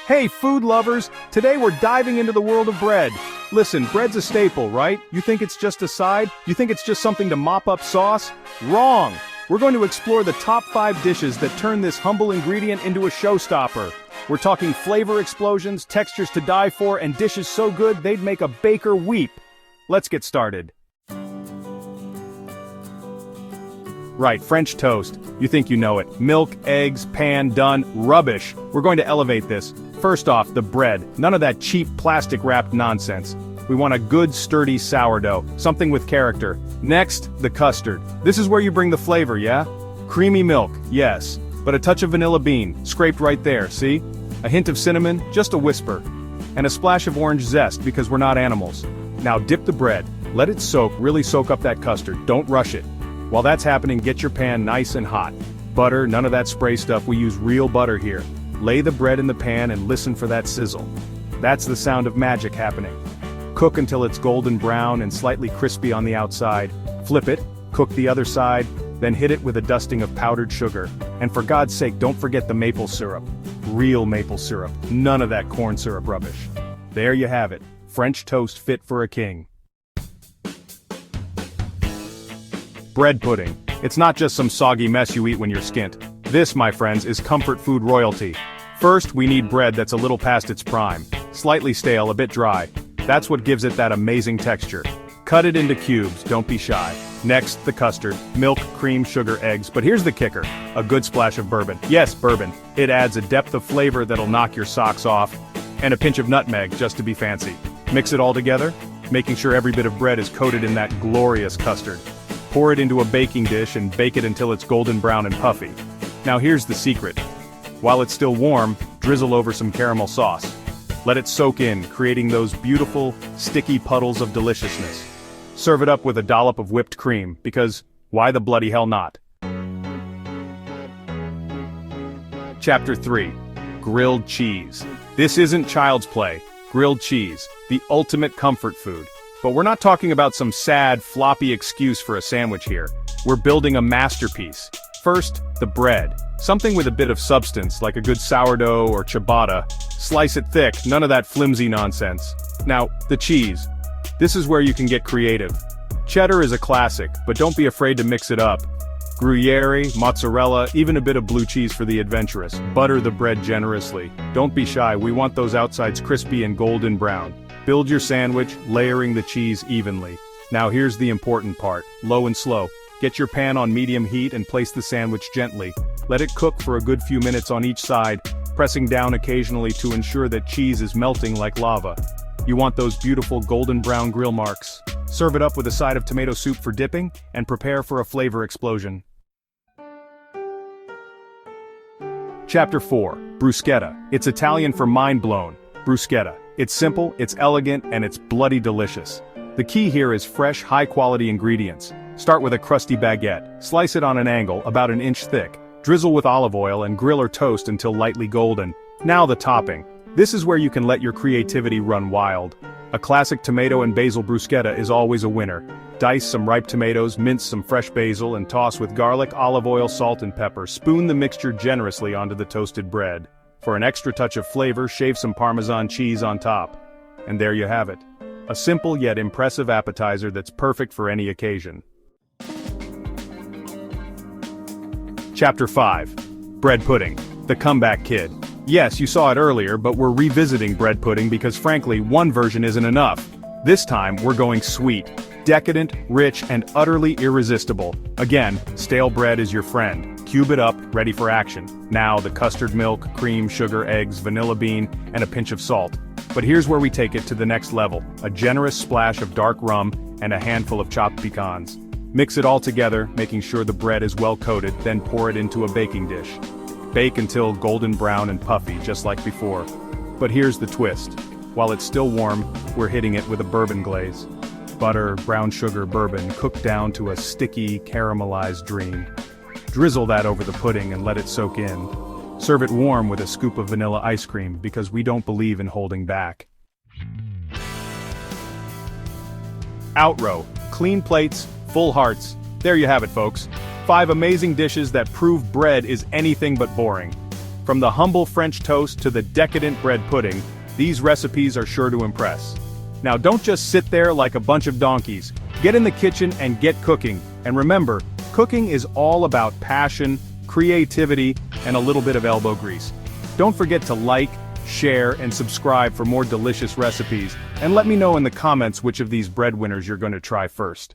Hey food lovers, today we're diving into the world of bread. Listen, bread's a staple, right? You think it's just a side? You think it's just something to mop up sauce? Wrong! We're going to explore the top 5 dishes that turn this humble ingredient into a showstopper. We're talking flavor explosions, textures to die for, and dishes so good they'd make a baker weep. Let's get started. Right, French toast. You think you know it. Milk, eggs, pan, done. Rubbish. We're going to elevate this. First off, the bread. None of that cheap plastic-wrapped nonsense. We want a good, sturdy sourdough. Something with character. Next, the custard. This is where you bring the flavor, yeah? Creamy milk, yes. But a touch of vanilla bean, scraped right there, see? A hint of cinnamon, just a whisper. And a splash of orange zest because we're not animals. Now dip the bread. Let it soak, really soak up that custard. Don't rush it. While that's happening, get your pan nice and hot. Butter, none of that spray stuff, we use real butter here. Lay the bread in the pan and listen for that sizzle. That's the sound of magic happening. Cook until it's golden brown and slightly crispy on the outside. Flip it, cook the other side, then hit it with a dusting of powdered sugar. And for God's sake, don't forget the maple syrup. Real maple syrup, none of that corn syrup rubbish. There you have it, French toast fit for a king. Bread pudding. It's not just some soggy mess you eat when you're skint. This, my friends, is comfort food royalty. First, we need bread that's a little past its prime. Slightly stale, a bit dry. That's what gives it that amazing texture. Cut it into cubes, don't be shy. Next, the custard. Milk, cream, sugar, eggs. But here's the kicker. A good splash of bourbon. Yes, bourbon. It adds a depth of flavor that'll knock your socks off. And a pinch of nutmeg, just to be fancy. Mix it all together, making sure every bit of bread is coated in that glorious custard. Pour it into a baking dish and bake it until it's golden brown and puffy. Now here's the secret. While it's still warm, drizzle over some caramel sauce. Let it soak in, creating those beautiful, sticky puddles of deliciousness. Serve it up with a dollop of whipped cream, because why the bloody hell not? Chapter 3. Grilled cheese. This isn't child's play. Grilled cheese, the ultimate comfort food. But we're not talking about some sad, floppy excuse for a sandwich here. We're building a masterpiece. First, the bread. Something with a bit of substance, like a good sourdough or ciabatta. Slice it thick, none of that flimsy nonsense. Now, the cheese. This is where you can get creative. Cheddar is a classic, but don't be afraid to mix it up. Gruyere, mozzarella, even a bit of blue cheese for the adventurous. Butter the bread generously. Don't be shy, we want those outsides crispy and golden brown. Build your sandwich, layering the cheese evenly. Now here's the important part, low and slow. Get your pan on medium heat and place the sandwich gently. Let it cook for a good few minutes on each side, pressing down occasionally to ensure that cheese is melting like lava. You want those beautiful golden brown grill marks. Serve it up with a side of tomato soup for dipping, and prepare for a flavor explosion. Chapter 4. Bruschetta. It's Italian for mind blown. Bruschetta. It's simple, it's elegant, and it's bloody delicious. The key here is fresh, high-quality ingredients. Start with a crusty baguette. Slice it on an angle, about an inch thick. Drizzle with olive oil and grill or toast until lightly golden. Now the topping. This is where you can let your creativity run wild. A classic tomato and basil bruschetta is always a winner. Dice some ripe tomatoes, mince some fresh basil, and toss with garlic, olive oil, salt, and pepper. Spoon the mixture generously onto the toasted bread. For an extra touch of flavor, shave some Parmesan cheese on top. And there you have it. A simple yet impressive appetizer that's perfect for any occasion. Chapter 5. Bread pudding. The comeback kid. Yes, you saw it earlier, but we're revisiting bread pudding because frankly, one version isn't enough. This time, we're going sweet. Decadent, rich, and utterly irresistible. Again, stale bread is your friend. Cube it up, ready for action. Now the custard milk, cream, sugar, eggs, vanilla bean, and a pinch of salt. But here's where we take it to the next level. A generous splash of dark rum and a handful of chopped pecans. Mix it all together, making sure the bread is well coated, then pour it into a baking dish. Bake until golden brown and puffy, just like before. But here's the twist. While it's still warm, we're hitting it with a bourbon glaze. Butter, brown sugar, bourbon, cooked down to a sticky, caramelized dream. Drizzle that over the pudding and let it soak in. Serve it warm with a scoop of vanilla ice cream because we don't believe in holding back. Outrow. Clean plates, full hearts. There you have it, folks. 5 amazing dishes that prove bread is anything but boring. From the humble French toast to the decadent bread pudding, these recipes are sure to impress. Now don't just sit there like a bunch of donkeys. Get in the kitchen and get cooking. And remember, cooking is all about passion, creativity, and a little bit of elbow grease. Don't forget to like, share, and subscribe for more delicious recipes, and let me know in the comments which of these breadwinners you're going to try first.